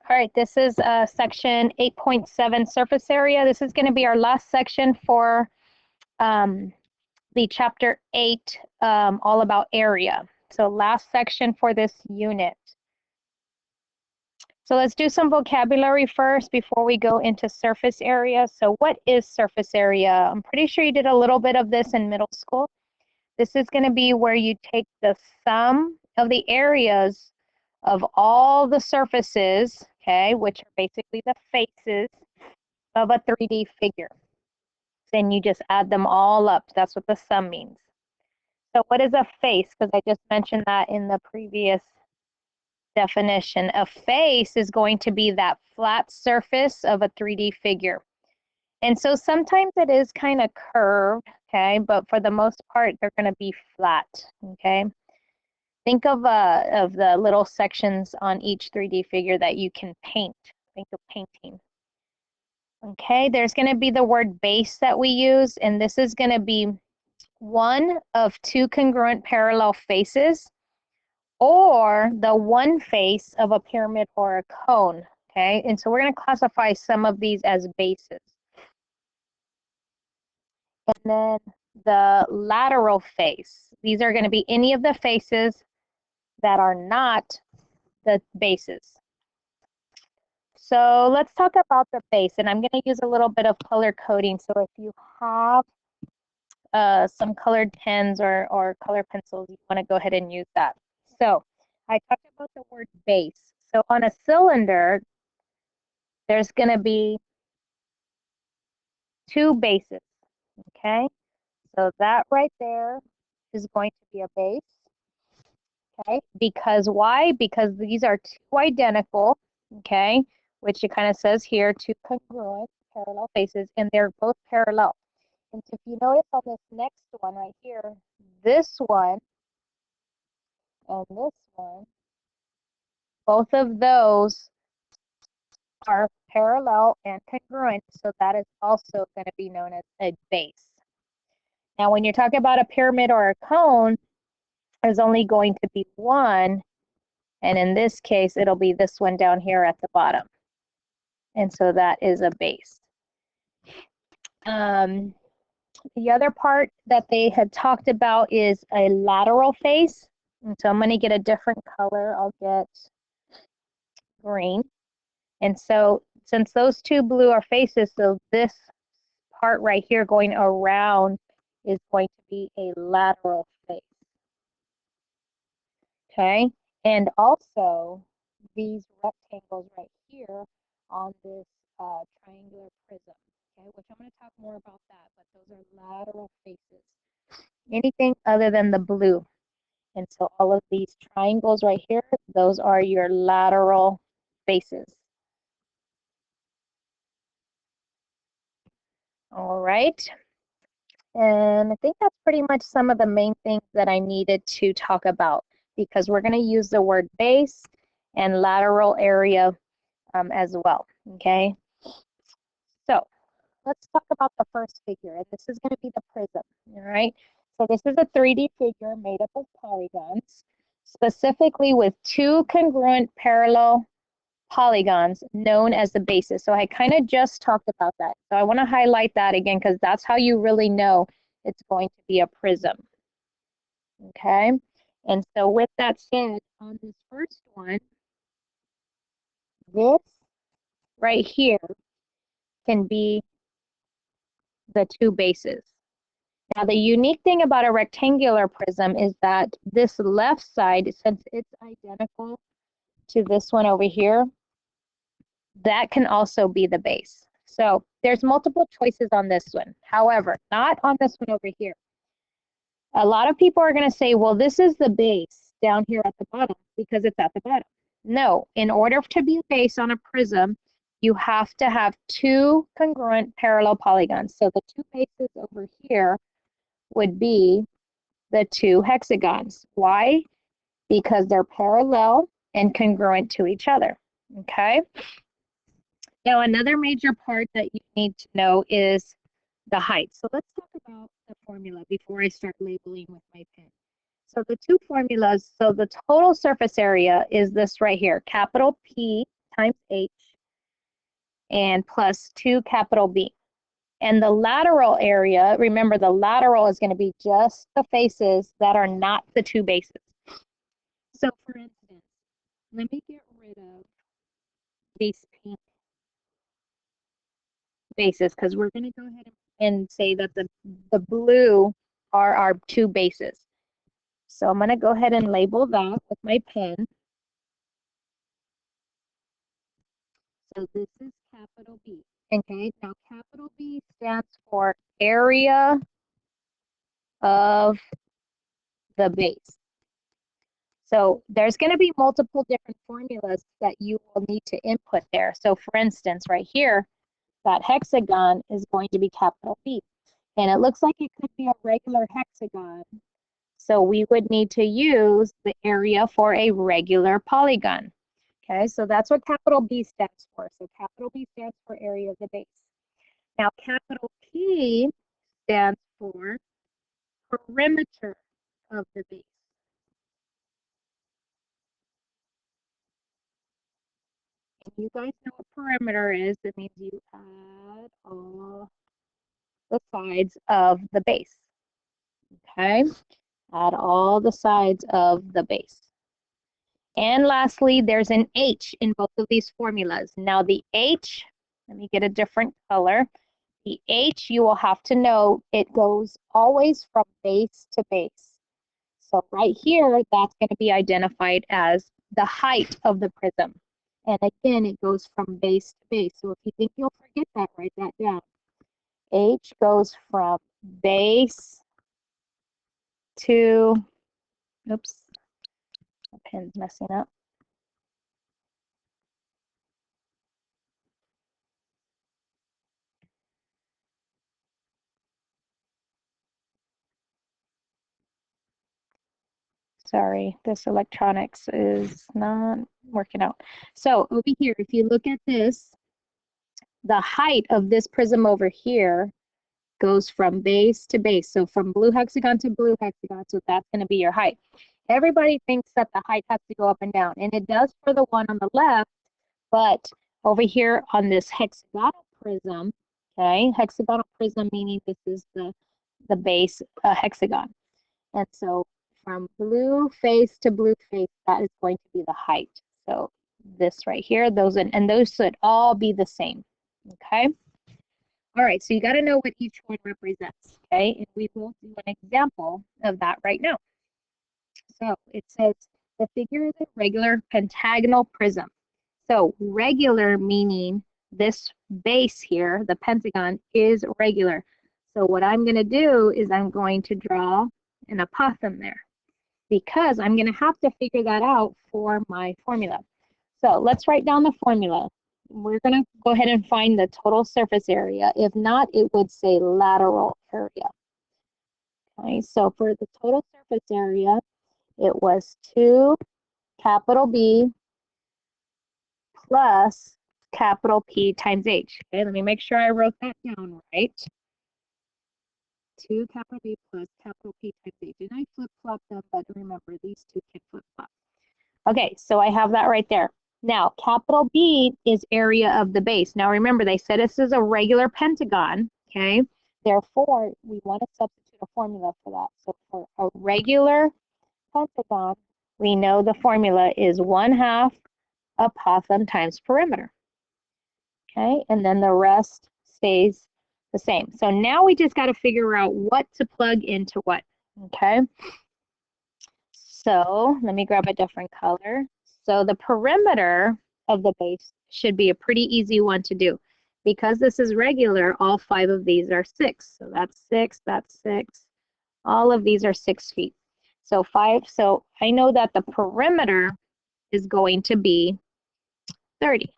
All right, this is section 8.7 surface area. This is going to be our last section for the chapter 8, all about area. So last section for this unit. So let's do some vocabulary first before we go into surface area. So what is surface area? I'm pretty sure you did a little bit of this in middle school. This is going to be where you take the sum of the areas of all the surfaces, okay, which are basically the faces of a 3D figure. Then you just add them all up. That's what the sum means. So what is a face? Because I just mentioned that in the previous definition. A face is going to be that flat surface of a 3D figure. And so sometimes it is kind of curved, okay, but for the most part, they're going to be flat, okay. Think of the little sections on each 3D figure that you can paint. Think of painting. Okay, there's going to be the word base that we use, and this is going to be one of two congruent parallel faces, or the one face of a pyramid or a cone. Okay, and so we're going to classify some of these as bases. And then the lateral face. These are going to be any of the faces that are not the bases. So let's talk about the base, and I'm going to use a little bit of color coding. So if you have some colored pens or color pencils, you want to go ahead and use that. So I talked about the word base. So on a cylinder, there's going to be two bases, okay? So that right there is going to be a base, okay? Because why? Because these are two identical, okay? Which it kind of says here, two congruent parallel faces, and they're both parallel. And so if you notice on this next one right here, this one and this one, both of those are parallel and congruent, so that is also going to be known as a base. Now, when you're talking about a pyramid or a cone, there's only going to be one, and in this case, it'll be this one down here at the bottom. And so that is a base. The other part that they had talked about is a lateral face. And so I'm going to get a different color. I'll get green. And so since those two blue are faces, so this part right here going around is going to be a lateral face. Okay, and also these rectangles right here on this triangular prism, okay, which I'm going to talk more about that, but those are lateral faces. Anything other than the blue. And so all of these triangles right here, those are your lateral faces. All right. And I think that's pretty much some of the main things that I needed to talk about, because we're going to use the word base and lateral area as well, okay? So let's talk about the first figure, and this is going to be the prism, all right? So this is a 3D figure made up of polygons, specifically with two congruent parallel polygons known as the bases. So I kind of just talked about that. So I want to highlight that again, because that's how you really know it's going to be a prism. Okay, and so with that said, on this first one, this right here can be the two bases. Now the unique thing about a rectangular prism is that this left side, since it's identical to this one over here, that can also be the base. So there's multiple choices on this one. However, not on this one over here. A lot of people are going to say, well, this is the base down here at the bottom because it's at the bottom. No, in order to be a base on a prism, you have to have two congruent parallel polygons. So the two bases over here would be the two hexagons. Why? Because they're parallel and congruent to each other. Okay. Now, another major part that you need to know is the height. So let's talk about the formula before I start labeling with my pen. So the two formulas, so the total surface area is this right here, capital P times H and plus 2 capital B. And the lateral area, remember the lateral is going to be just the faces that are not the two bases. So for instance, let me get rid of these pink bases because we're going to go ahead and say that the blue are our two bases. So I'm going to go ahead and label that with my pen. So this is capital B. Okay, now capital B stands for area of the base. So there's going to be multiple different formulas that you will need to input there. So for instance, right here, that hexagon is going to be capital B. And it looks like it could be a regular hexagon. So we would need to use the area for a regular polygon. Okay, so that's what capital B stands for. So capital B stands for area of the base. Now capital P stands for perimeter of the base. And you guys know what perimeter is. It means you add all the sides of the base. Okay, add all the sides of the base. And lastly, there's an H in both of these formulas. Now the H, let me get a different color. The H, you will have to know, it goes always from base to base. So right here, that's going to be identified as the height of the prism. And again, it goes from base to base. So if you think you'll forget that, write that down. H goes from base to, oops, my pen's messing up. Sorry, this electronics is not working out. So over here, if you look at this, the height of this prism over here goes from base to base. So from blue hexagon to blue hexagon, so that's going to be your height. Everybody thinks that the height has to go up and down, and it does for the one on the left, but over here on this hexagonal prism, okay, hexagonal prism meaning this is the base hexagon. And so from blue face to blue face, that is going to be the height. So this right here, those and those should all be the same, okay? All right, so you got to know what each one represents, okay? And we will do an example of that right now. So it says the figure is a regular pentagonal prism. So regular meaning this base here, the pentagon, is regular. So what I'm going to do is I'm going to draw an apothem there because I'm going to have to figure that out for my formula. So let's write down the formula. We're going to go ahead and find the total surface area. If not, it would say lateral area. Okay, so for the total surface area, it was 2 capital B plus capital P times H. Okay, let me make sure I wrote that down right. 2 capital B plus capital P times H. And I flip-flop them, but remember, these two can flip-flop. Okay, so I have that right there. Now, capital B is area of the base. Now, remember, they said this is a regular pentagon, okay? Therefore, we want to substitute a formula for that. So for a regular pentagon, we know the formula is 1/2 apothem times perimeter. Okay, and then the rest stays the same. So now we just got to figure out what to plug into what, okay? So let me grab a different color. So the perimeter of the base should be a pretty easy one to do. Because this is regular, all 5 of these are 6. So that's 6, that's 6. All of these are 6 feet. So 5, so I know that the perimeter is going to be 30.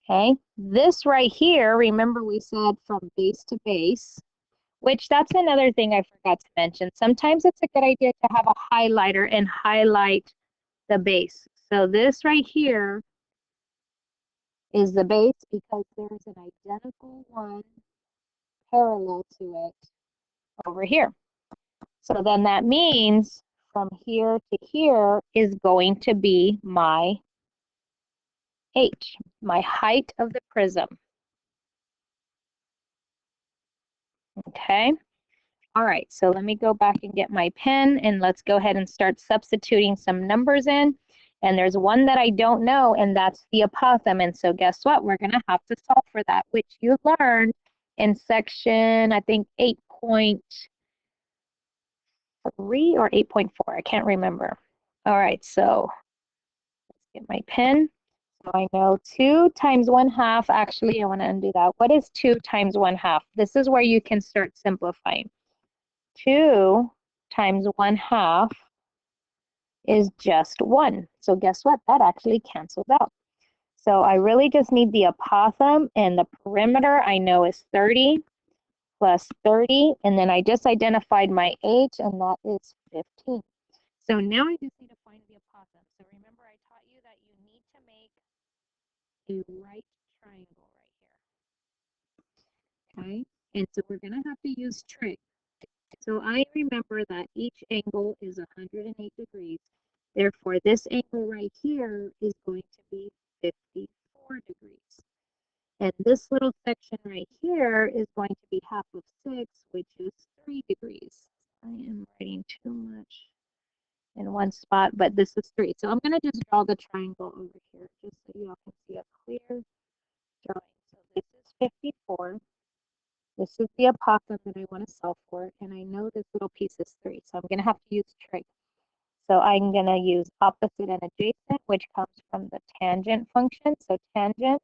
Okay, this right here, remember we said from base to base, which that's another thing I forgot to mention. Sometimes it's a good idea to have a highlighter and highlight the base. So this right here is the base because there's an identical one parallel to it over here. So then that means from here to here is going to be my h, my height of the prism. Okay. All right, so let me go back and get my pen and let's go ahead and start substituting some numbers in. And there's one that I don't know, and that's the apothem. And so guess what? We're gonna have to solve for that, which you learned in section, I think 8.3 or 8.4, I can't remember. All right, so let's get my pen. So I know 2 times 1/2, actually I wanna undo that. What is 2 times 1/2? This is where you can start simplifying. 2 times 1/2 is just 1. So guess what? That actually cancels out. So I really just need the apothem, and the perimeter I know is 30 plus 30, and then I just identified my h, and that is 15. So now I just need to find the apothem. So remember I taught you that you need to make a right triangle right here. Okay, and so we're gonna have to use trig. So I remember that each angle is 108 degrees. Therefore, this angle right here is going to be 54 degrees. And this little section right here is going to be half of 6, which is 3 degrees. I am writing too much in one spot, but this is 3. So I'm going to just draw the triangle over here just so you all can see a clear drawing. So this is 54. This is the apothem that I want to solve for, and I know this little piece is 3, so I'm going to have to use trig. So I'm going to use opposite and adjacent, which comes from the tangent function. So tangent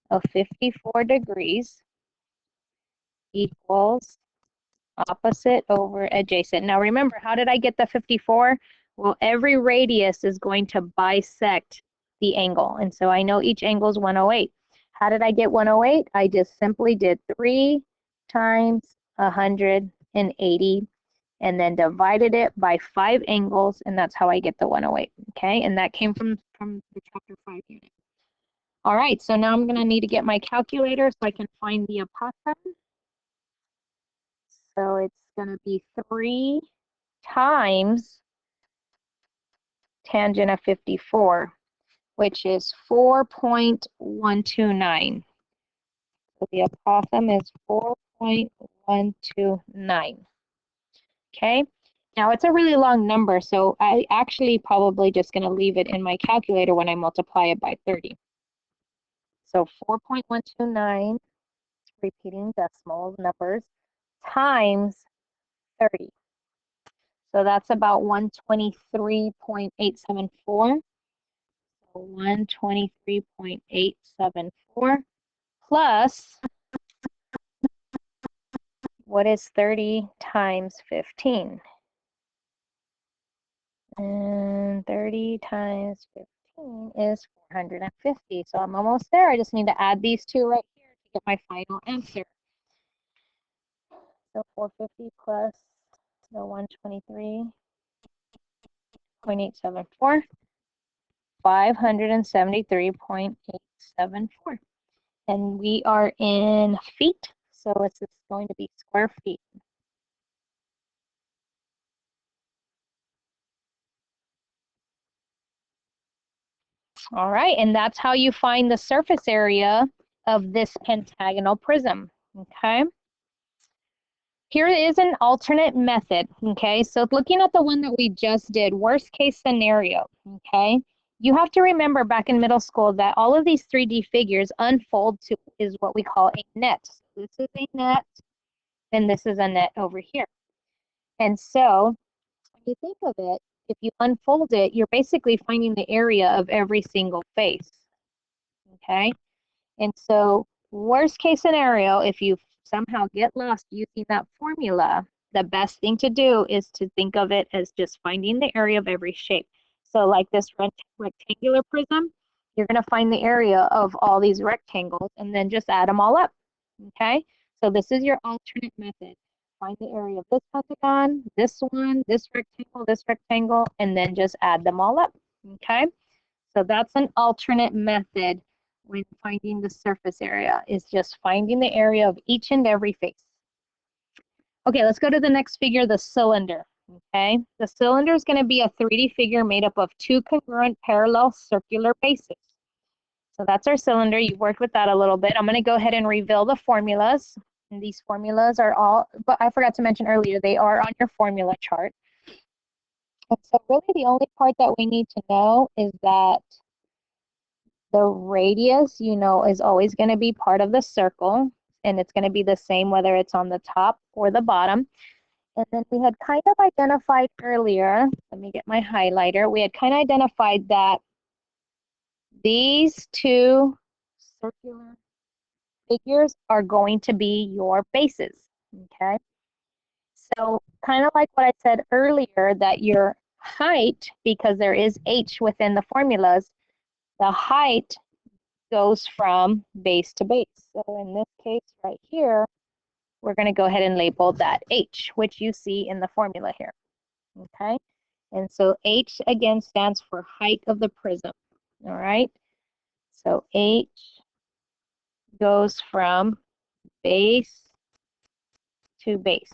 of 54 degrees equals opposite over adjacent. Now remember, how did I get the 54? Well, every radius is going to bisect the angle, and so I know each angle is 108. How did I get 108? I just simply did 3 times 180 and then divided it by 5 angles, and that's how I get the 108, okay? And that came from the chapter 5 unit. All right, so now I'm gonna need to get my calculator so I can find the apothem. So it's gonna be 3 times tangent of 54, which is 4.129. So the apothem is 4.129. Okay, now it's a really long number, so I actually probably just going to leave it in my calculator when I multiply it by 30. So 4.129, repeating decimal numbers, times 30. So that's about 123.874. So 123.874 plus, what is 30 times 15? And 30 times 15 is 450. So I'm almost there. I just need to add these two right here to get my final answer. So 450 plus the 123.874, 573.874. And we are in feet, so it's going to be square feet. All right, and that's how you find the surface area of this pentagonal prism, okay? Here is an alternate method, okay? So looking at the one that we just did, worst case scenario, okay? You have to remember back in middle school that all of these 3D figures unfold to is what we call a net. So this is a net, and this is a net over here. And so when you think of it, if you unfold it, you're basically finding the area of every single face, okay? And so worst case scenario, if you somehow get lost using that formula, the best thing to do is to think of it as just finding the area of every shape. So like this rectangular prism, you're going to find the area of all these rectangles and then just add them all up, okay? So this is your alternate method. Find the area of this pentagon, this one, this rectangle, and then just add them all up, okay? So that's an alternate method when finding the surface area, is just finding the area of each and every face. Okay, let's go to the next figure, the cylinder, okay? The cylinder is going to be a 3D figure made up of 2 congruent parallel circular bases. So that's our cylinder. You've worked with that a little bit. I'm going to go ahead and reveal the formulas. And these formulas are all, but I forgot to mention earlier, they are on your formula chart. And so really the only part that we need to know is that the radius, you know, is always going to be part of the circle. And it's going to be the same whether it's on the top or the bottom. And then we had kind of identified earlier, let me get my highlighter, we had kind of identified that these two circular figures are going to be your bases, okay? So kind of like what I said earlier, that your height, because there is h within the formulas, the height goes from base to base. So in this case right here, we're going to go ahead and label that h, which you see in the formula here, okay? And so h again stands for height of the prism, all right? So h goes from base to base.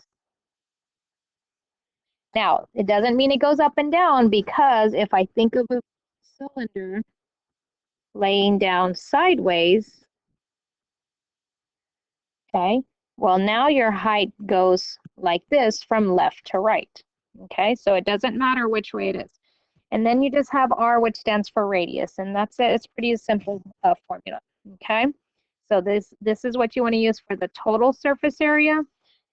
Now, it doesn't mean it goes up and down, because if I think of a cylinder laying down sideways, okay, well, now your height goes like this from left to right, okay? So it doesn't matter which way it is. And then you just have R, which stands for radius, and that's it. It's pretty simple formula, okay? So this is what you want to use for the total surface area,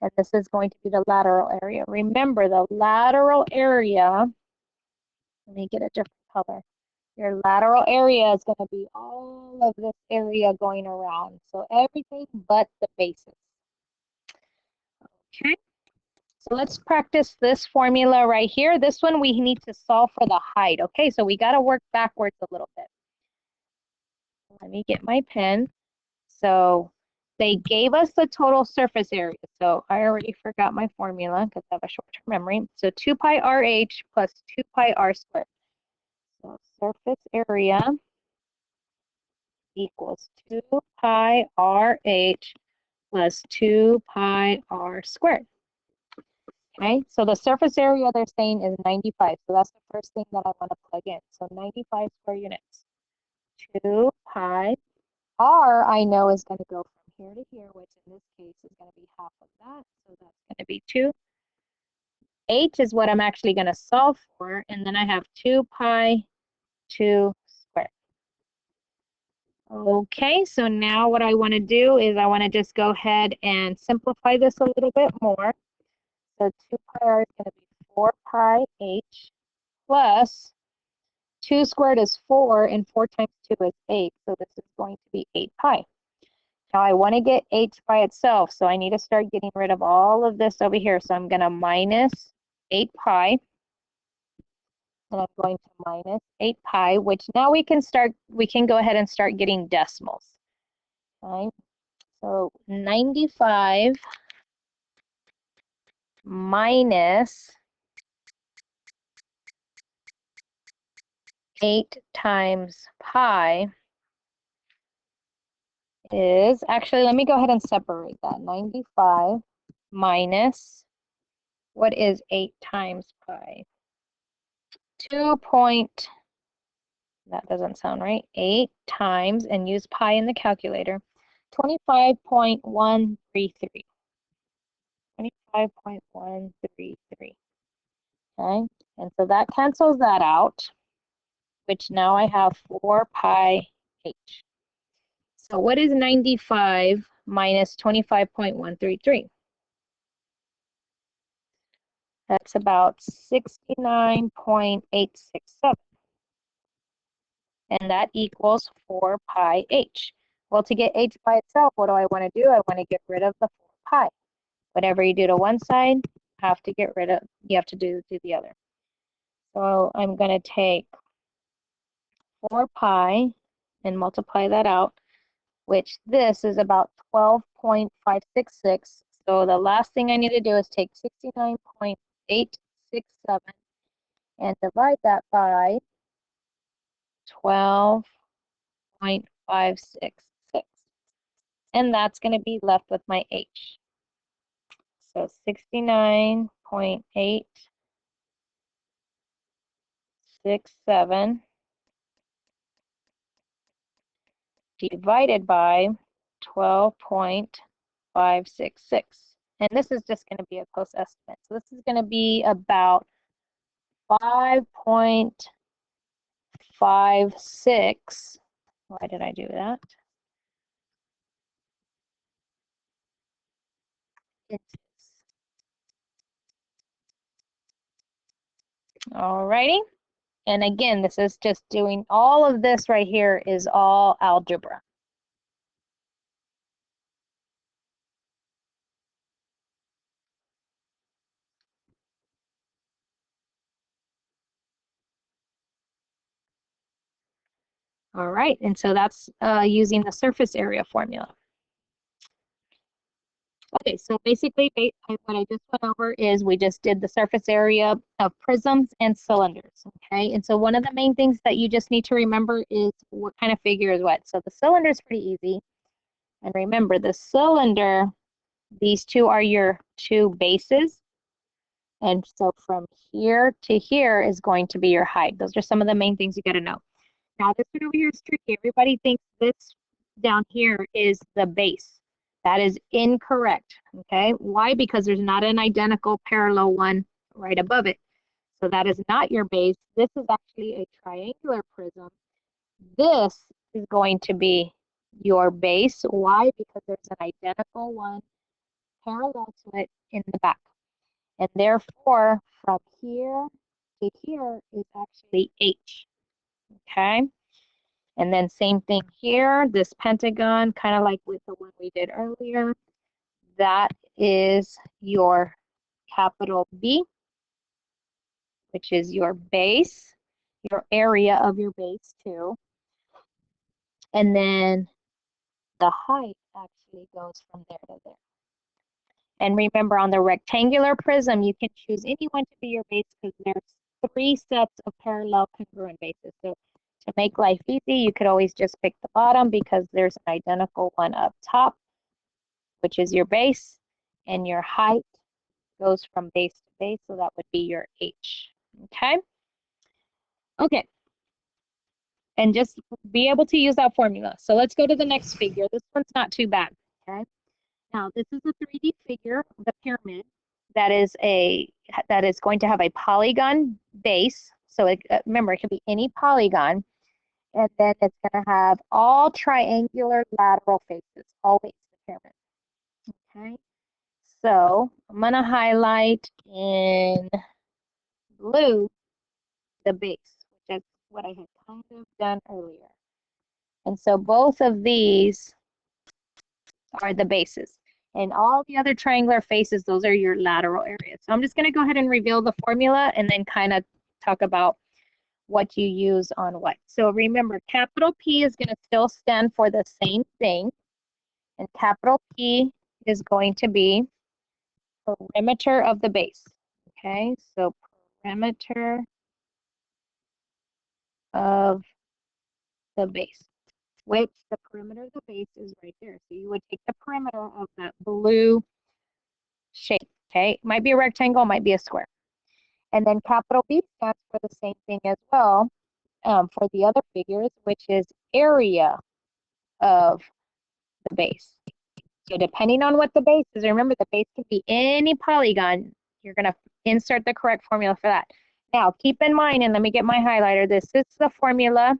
and this is going to be the lateral area. Remember, the lateral area, let me get a different color. Your lateral area is going to be all of this area going around. So everything but the bases. Okay, so let's practice this formula right here. This one we need to solve for the height. Okay, so we got to work backwards a little bit. Let me get my pen. So they gave us the total surface area. So I already forgot my formula because I have a short-term memory. So 2 pi RH plus 2 pi R squared. So surface area equals 2 pi RH plus 2 pi R squared. Okay, so the surface area they're saying is 95. So that's the first thing that I want to plug in. So 95 square units. 2 pi R, I know, is going to go from here to here, which in this case is going to be half of that. So that's going to be 2. H is what I'm actually going to solve for. And then I have 2 pi 2 squared. Okay, so now what I want to do is I want to just go ahead and simplify this a little bit more. So 2 pi R is going to be 4 pi H plus 2 squared is 4, and 4 times 2 is 8. So this is going to be 8 pi. Now I want to get H by itself, so I need to start getting rid of all of this over here. So I'm going to minus 8 pi. And I'm going to minus 8 pi, which now we can go ahead and start getting decimals. Okay. So 95 minus 8 times pi is, actually, let me go ahead and separate that. 95 minus, what is 8 times pi? 2 point, that doesn't sound right, 8 times, and use pi in the calculator, 25.133. 25.133. Okay, and so that cancels that out, which now I have 4 pi h. So what is 95 minus 25.133? That's about 69.867. And that equals 4 pi h. Well, to get h by itself, what do I want to do? I want to get rid of the 4 pi. Whatever you do to one side, you have to do the other. So I'm going to take 4 pi and multiply that out, which this is about 12.566. So the last thing I need to do is take 69.867 and divide that by 12.566. And that's going to be left with my h. So 69.867 divided by 12.566. And this is just going to be a close estimate. So this is going to be about 5.56. Why did I do that? Alrighty. And again, this is just doing all of this right here is all algebra. All right, and so that's using the surface area formula. Okay, so basically what I just went over is we just did the surface area of prisms and cylinders, okay? And so one of the main things that you just need to remember is what kind of figure is what. So the cylinder is pretty easy. And remember, the cylinder, these two are your two bases. And so from here to here is going to be your height. Those are some of the main things you got to know. Now this one over here is tricky. Everybody thinks this down here is the base. That is incorrect, okay? Why? Because there's not an identical parallel one right above it. So that is not your base. This is actually a triangular prism. This is going to be your base. Why? Because there's an identical one parallel to it in the back. And therefore, from here to here is actually H, okay? And then same thing here, this pentagon, kind of like with the one we did earlier, that is your capital B, which is your base, your area of your base too. And then the height actually goes from there to there. And remember, on the rectangular prism, you can choose anyone to be your base because there's 3 sets of parallel congruent bases. So to make life easy, you could always just pick the bottom because there's an identical one up top, which is your base, and your height goes from base to base, so that would be your H, okay? Okay, and just be able to use that formula. So let's go to the next figure. This one's not too bad, okay? Now, this is a 3D figure, the pyramid, that is going to have a polygon base. So remember, it can be any polygon. And then it's going to have all triangular lateral faces, always the pyramid. Okay. So I'm going to highlight in blue the base, which is what I had kind of done earlier. And so both of these are the bases. And all the other triangular faces, those are your lateral areas. So I'm just going to go ahead and reveal the formula and then kind of talk about what you use on what. So remember, capital P is going to still stand for the same thing. And capital P is going to be perimeter of the base. Okay, so perimeter of the base, which the perimeter of the base is right there. So you would take the perimeter of that blue shape. Okay, it might be a rectangle, might be a square. And then capital B stands for the same thing as well for the other figures, which is area of the base. So depending on what the base is, remember the base can be any polygon. You're going to insert the correct formula for that. Now, keep in mind, and let me get my highlighter, this is the formula.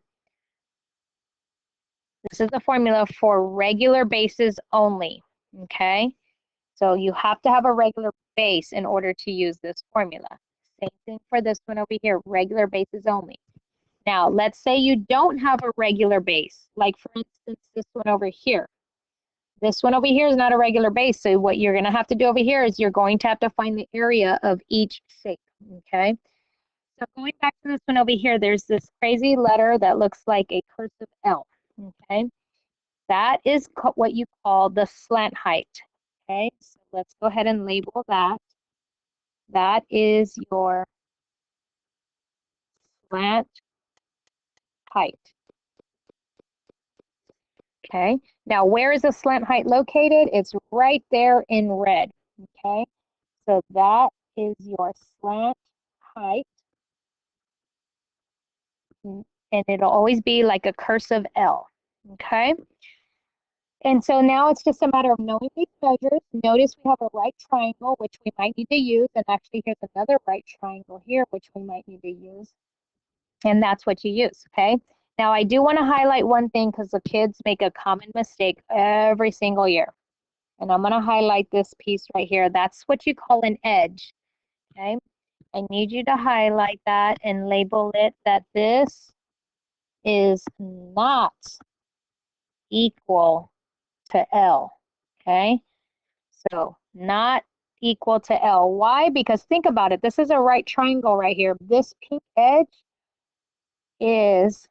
This is the formula for regular bases only, okay? So you have to have a regular base in order to use this formula. Same thing for this one over here, regular bases only. Now, let's say you don't have a regular base, like for instance, this one over here. This one over here is not a regular base, so what you're going to have to do over here is you're going to have to find the area of each shape, okay? So going back to this one over here, there's this crazy letter that looks like a cursive L, okay? That is what you call the slant height, okay? So let's go ahead and label that. That is your slant height. Okay, now where is the slant height located? It's right there in red, okay? So that is your slant height, and it'll always be like a cursive L, okay? And so now it's just a matter of knowing these measures. Notice we have a right triangle, which we might need to use. And actually, here's another right triangle here, which we might need to use. And that's what you use, okay? Now, I do want to highlight one thing because the kids make a common mistake every single year. And I'm going to highlight this piece right here. That's what you call an edge, okay? I need you to highlight that and label it that this is not equal to L, okay? So not equal to L. Why? Because think about it. This is a right triangle right here. This pink edge is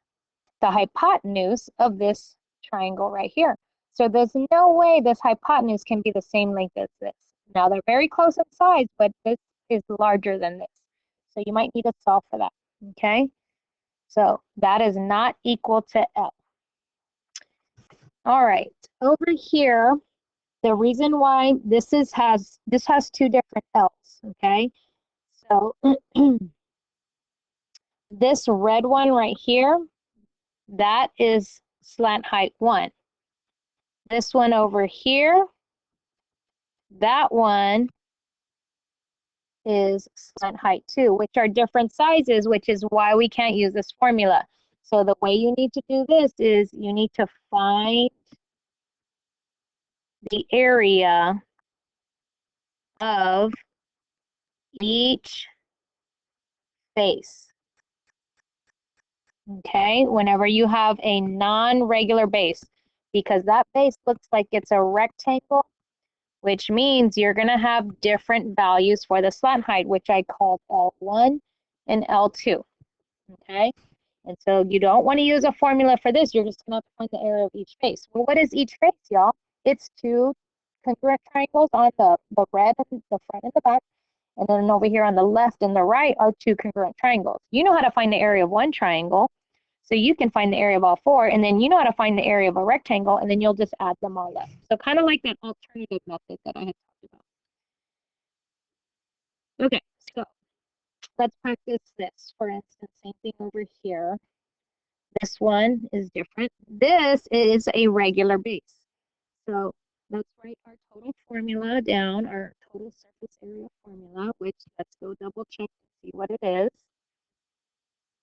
the hypotenuse of this triangle right here. So there's no way this hypotenuse can be the same length as this. Now they're very close in size, but this is larger than this. So you might need to solve for that, okay? So that is not equal to L. All right, over here, the reason why this has two different L's, okay? So this red one right here, that is slant height 1. This one over here, that one is slant height 2, which are different sizes, which is why we can't use this formula. So the way you need to do this is you need to find the area of each face. Okay, whenever you have a non-regular base, because that base looks like it's a rectangle, which means you're going to have different values for the slant height, which I called L1 and L2. Okay, and so you don't want to use a formula for this. You're just going to have to find the area of each face. Well, what is each face, y'all? It's two congruent triangles on the red and the front and the back. And then over here on the left and the right are two congruent triangles. You know how to find the area of one triangle, so you can find the area of all four, and then you know how to find the area of a rectangle, and then you'll just add them all up. So kind of like that alternative method that I had talked about. Okay, so let's practice this. For instance, same thing over here. This one is different. This is a regular base. So let's write our total formula down, our total surface area formula, which let's go double check to see what it is.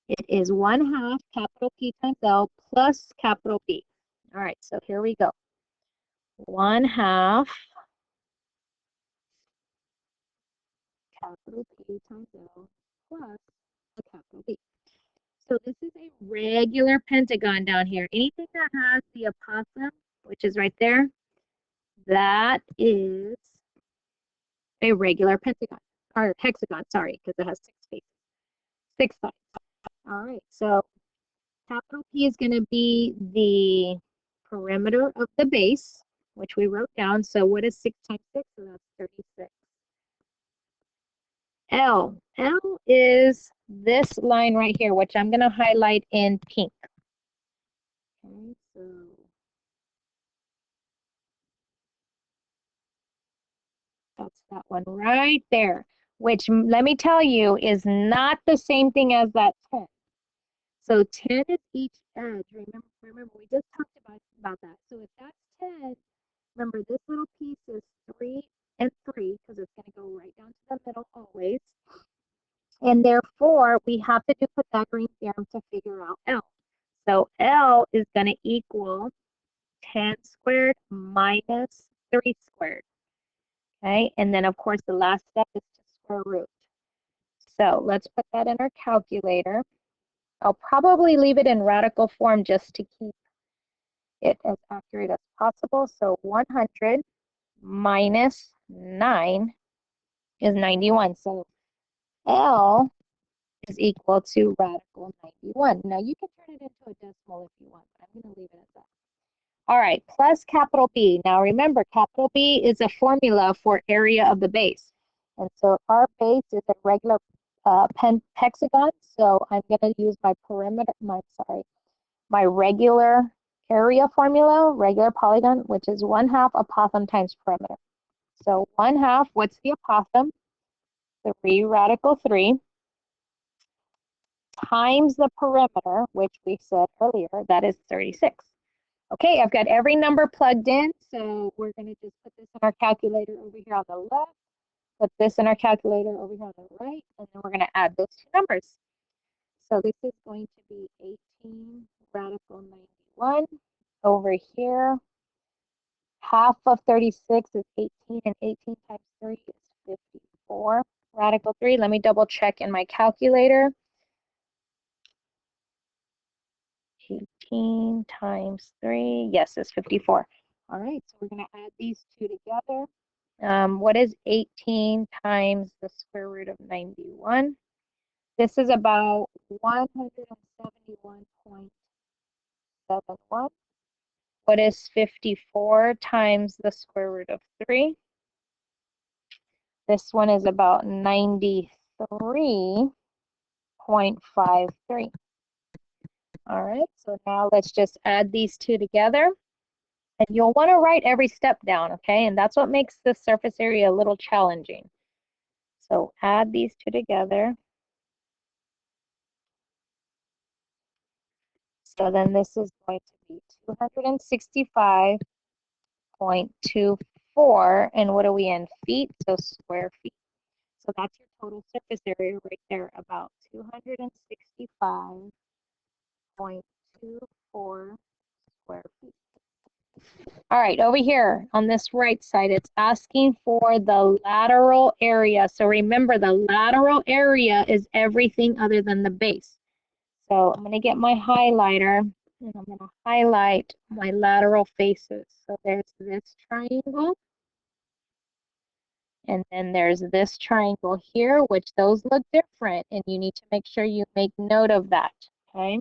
It is 1/2 capital P times L plus capital B. All right, so here we go. 1/2 capital P times L plus a capital B. So this is a regular pentagon down here. Anything that has the apothem, which is right there, that is a regular pentagon, or hexagon, sorry, because it has 6 faces, 6 sides. All right, so capital P is going to be the perimeter of the base, which we wrote down. So what is 6 times 6? So that's 36. L is this line right here, which I'm going to highlight in pink. Okay, so that's that one right there, which let me tell you is not the same thing as that 10. So 10 is each edge. Remember we just talked about that. So if that's 10, remember this little piece is 3 and 3 because it's going to go right down to the middle always. And therefore, we have to do Pythagorean theorem to figure out L. So L is going to equal 10 squared minus 3 squared. Okay, and then of course the last step is to square root. So let's put that in our calculator. I'll probably leave it in radical form just to keep it as accurate as possible. So 100 minus 9 is 91. So L is equal to radical 91. Now you can turn it into a decimal if you want, but I'm going to leave it at that. All right, plus capital B. Now remember, capital B is a formula for area of the base. And so our base is a regular hexagon. So I'm going to use my my regular area formula, regular polygon, which is 1/2 apothem times perimeter. So 1/2, what's the apothem? 3 radical 3 times the perimeter, which we said earlier, that is 36. Okay, I've got every number plugged in, so we're going to just put this in our calculator over here on the left, put this in our calculator over here on the right, and then we're going to add those two numbers. So this is going to be 18 radical 91 over here. Half of 36 is 18, and 18 times 3 is 54. Radical 3, let me double check in my calculator. 18 times 3, yes, it's 54. All right, so we're going to add these two together. What is 18 times the square root of 91? This is about 171.71. What is 54 times the square root of 3? This one is about 93.53. All right, so now let's just add these two together. And you'll want to write every step down, okay? And that's what makes the surface area a little challenging. So add these two together. So then this is going to be 265.24. And what are we in? Feet, so square feet. So that's your total surface area right there, about 265.24 square feet. All right, over here on this right side, it's asking for the lateral area. So remember, the lateral area is everything other than the base. So I'm going to get my highlighter and I'm going to highlight my lateral faces. So there's this triangle. And then there's this triangle here, which those look different. And you need to make sure you make note of that, okay?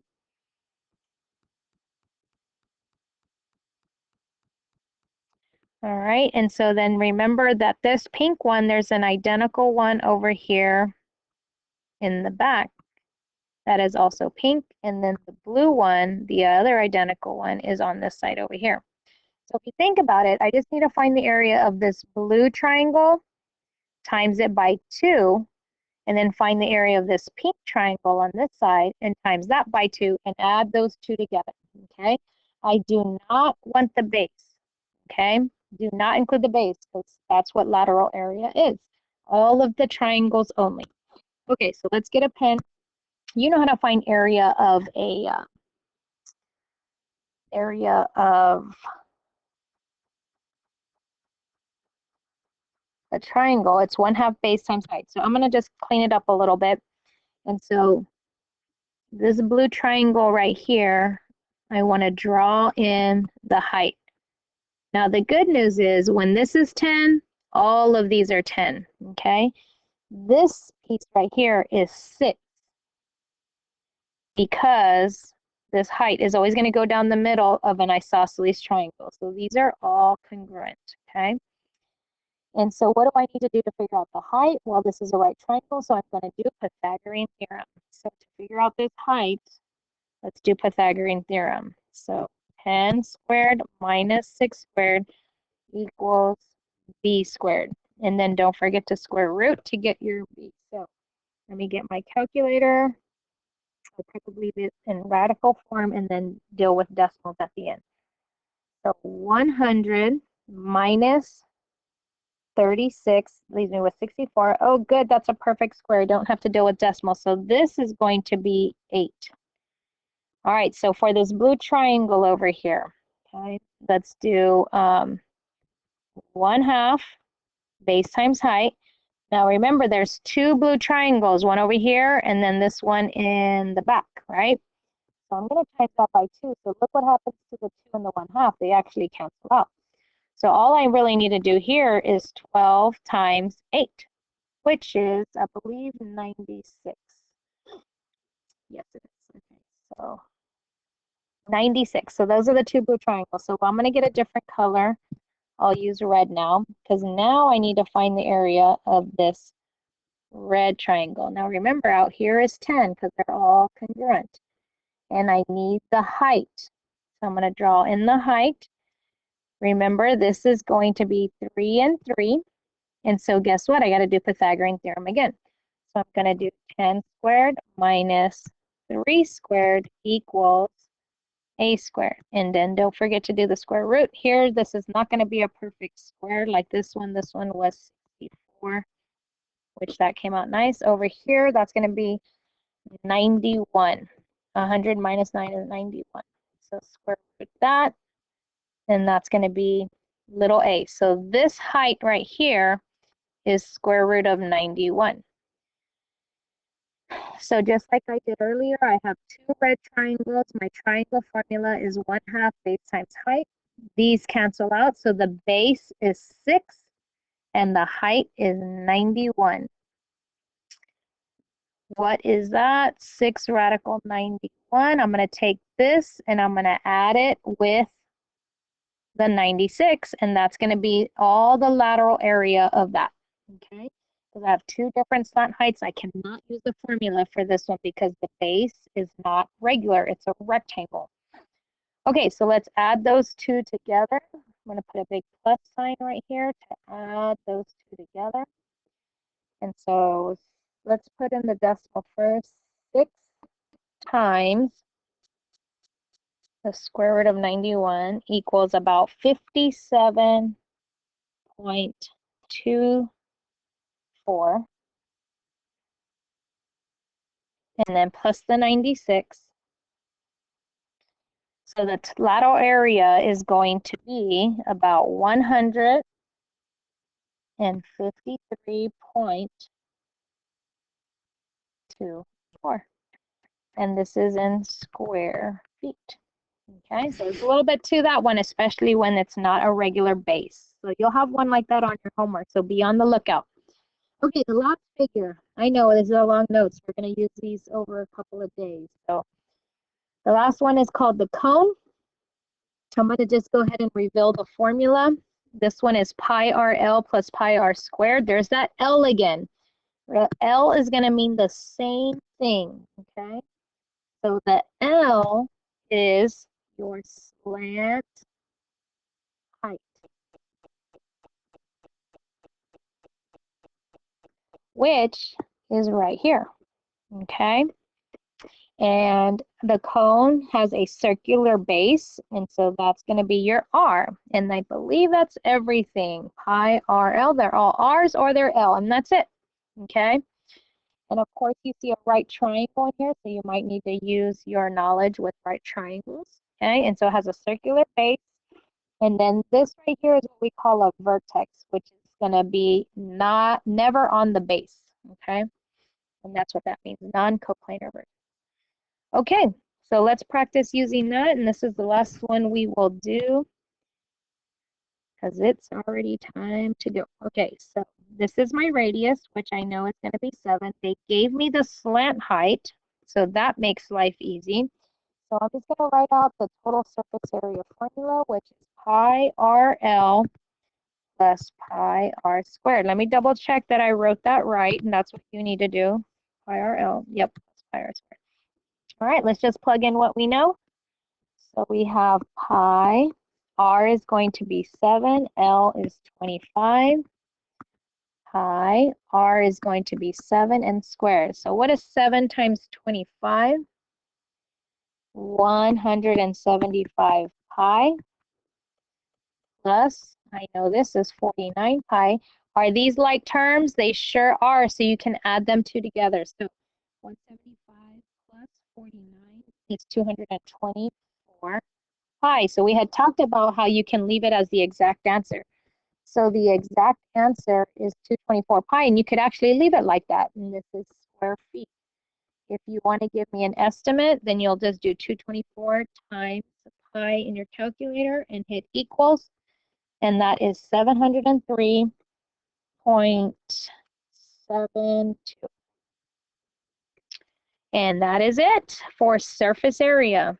All right, and so then remember that this pink one, there's an identical one over here in the back that is also pink, and then the blue one, the other identical one, is on this side over here. So if you think about it, I just need to find the area of this blue triangle, times it by 2, and then find the area of this pink triangle on this side and times that by 2 and add those two together, okay? I do not want the base, okay? Do not include the base because that's what lateral area is. All of the triangles only. Okay, so let's get a pen. You know how to find area of a triangle. It's 1/2 base times height. So I'm going to just clean it up a little bit. And so this blue triangle right here, I want to draw in the height. Now the good news is when this is 10, all of these are 10, okay? This piece right here is 6 because this height is always going to go down the middle of an isosceles triangle. So these are all congruent, okay? And so what do I need to do to figure out the height? Well, this is a right triangle, so I'm going to do Pythagorean theorem. So to figure out this height, let's do Pythagorean theorem. So 10 squared minus 6 squared equals b squared. And then don't forget to square root to get your b. So let me get my calculator. I'll probably leave it in radical form and then deal with decimals at the end. So 100 minus 36 leaves me with 64. Oh, good, that's a perfect square. Don't have to deal with decimals. So this is going to be 8. All right, so for this blue triangle over here, okay, let's do 1/2 base times height. Now remember, there's two blue triangles, one over here and then this one in the back, right? So I'm going to times that by 2. So look what happens to the 2 and the 1/2. They actually cancel out. So all I really need to do here is 12 times 8, which is, I believe, 96. Yes, it is. Okay, so 96. So those are the two blue triangles. So I'm going to get a different color. I'll use red now because now I need to find the area of this red triangle. Now remember, out here is 10 because they're all congruent. And I need the height. So I'm going to draw in the height. Remember, this is going to be 3 and 3. And so guess what? I got to do Pythagorean theorem again. So I'm going to do 10 squared minus 3 squared equals a squared. And then don't forget to do the square root here. This is not going to be a perfect square like this one. This one was 64, which that came out nice. Over here, that's going to be 91. 100 minus 9 is 91. So square root that, and that's going to be little a. So this height right here is square root of 91. So just like I did earlier, I have two red triangles. My triangle formula is 1/2 base times height. These cancel out, so the base is 6 and the height is 91. What is that? 6 radical 91. I'm going to take this and I'm going to add it with the 96, and that's going to be all the lateral area of that. Okay, because I have two different slant heights. I cannot use the formula for this one because the base is not regular. It's a rectangle. Okay, so let's add those two together. I'm going to put a big plus sign right here to add those two together. And so let's put in the decimal first. 6 times the square root of 91 equals about 57.24. And then plus the 96. So the lateral area is going to be about 153.24. And this is in square feet. Okay, so it's a little bit to that one, especially when it's not a regular base. So you'll have one like that on your homework, so be on the lookout. Okay, the last figure. I know this is a long notes. We're going to use these over a couple of days. So the last one is called the cone. So I'm going to just go ahead and reveal the formula. This one is pi RL plus pi R squared. There's that L again. L is going to mean the same thing, okay? So the L is your slant height, which is right here, okay? And the cone has a circular base, and so that's going to be your R. And I believe that's everything. Pi RL, they're all R's or they're L, and that's it, okay? And of course, you see a right triangle in here, so you might need to use your knowledge with right triangles, okay? And so it has a circular base. And then this right here is what we call a vertex, which is going to be never on the base, okay? And that's what that means, non-coplanar vertex. Okay, so let's practice using that, and this is the last one we will do because it's already time to go. Okay, so this is my radius, which I know is going to be 7. They gave me the slant height, so that makes life easy. So I'm just going to write out the total surface area formula, which is pi RL plus pi R squared. Let me double check that I wrote that right, and that's what you need to do. Pi RL, yep, that's pi R squared. All right, let's just plug in what we know. So we have pi, R is going to be 7, L is 25, pi, R is going to be 7 and squared. So what is 7 times 25? 175 pi plus, I know this is 49 pi. Are these like terms? They sure are, so you can add them two together. So 175 plus 49 is 224 pi. So we had talked about how you can leave it as the exact answer. So the exact answer is 224 pi, and you could actually leave it like that, and this is square feet. If you want to give me an estimate, then you'll just do 224 times pi in your calculator and hit equals, and that is 703.72. And that is it for surface area.